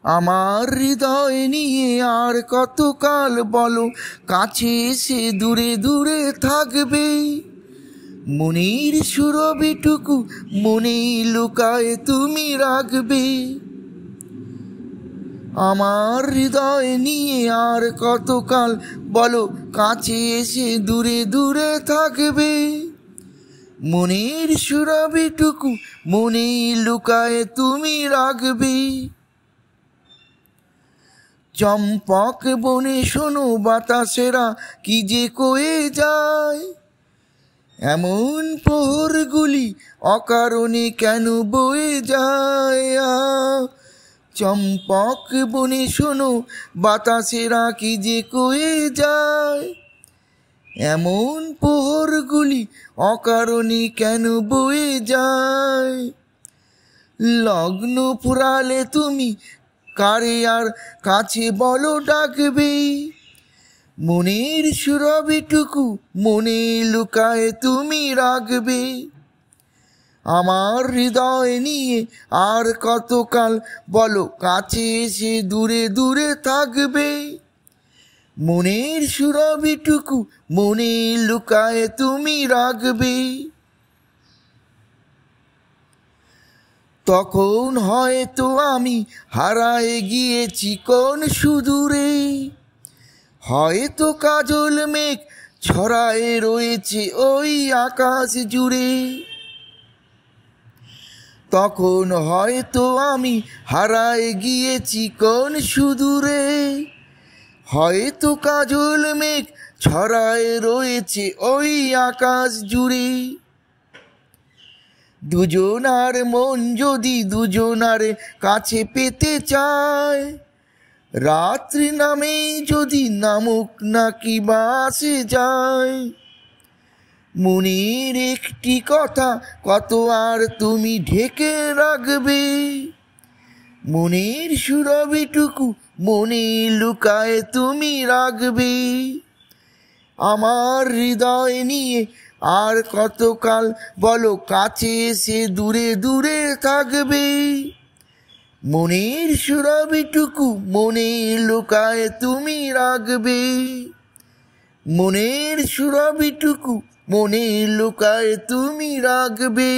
আমার হৃদয় নিয়ে আর কতকাল বলো কাছে এসে দূরে দূরে থাকবে। মনের সুরভিটুকু মনে লুকায় তুমি রাখবে। আমার হৃদয় নিয়ে আর কতকাল বলো কাছে এসে দূরে দূরে থাকবে। মনের সুরভিটুকু মনে লুকায় তুমি রাখবে। চম্পক বনে শোনো বাতাসেরা কি যে কয়ে যায়, এমন প্রহরগুলি অকারণে কেন বয়ে যায়। চম্পক বনে শোনো বাতাসেরা কি যে কয়ে যায়, এমন প্রহরগুলি অকারণে কেন বয়ে যায়। লগ্ন ফুরালে তুমি কারে আর কাছে বলো ডাকবে। মনের সুরভিটুকু মনে লুকায় তুমি রাখবে। আমার হৃদয় নিয়ে আর কতকাল বলো কাছে এসে দূরে দূরে থাকবে। মনের সুরভিটুকু মনে লুকায় তুমি রাখবে। তখন হয়তো আমি হারায়ে গিয়েছি কোন সুদূরে, হয়তো কাজল মেঘ ছড়ায়ে রয়েছে ওই আকাশ জুড়ে। তখন হয়তো আমি হারায়ে গিয়েছি কোন সুদূরে, হয়তো কাজল মেঘ ছড়ায়ে রয়েছে ওই আকাশ জুড়ে। দুজনার মন যদি দুজনার কাছে পেতে চায়, রাত্রি নামে যদি নামুক নাকি বাসে যায়। মনের একটি কথা কত আর তুমি ঢেকে রাখবে। মনের সুরভিটুকু মনে লুকায় তুমি রাখবে। আমার হৃদয় নিয়ে আর কতকাল বলো কাছে এসে দূরে দূরে থাকবে। মনের সুরভিটুকু মনে লুকায় তুমি রাখবে। মনের সুরভিটুকু মনে লুকায় তুমি রাখবে।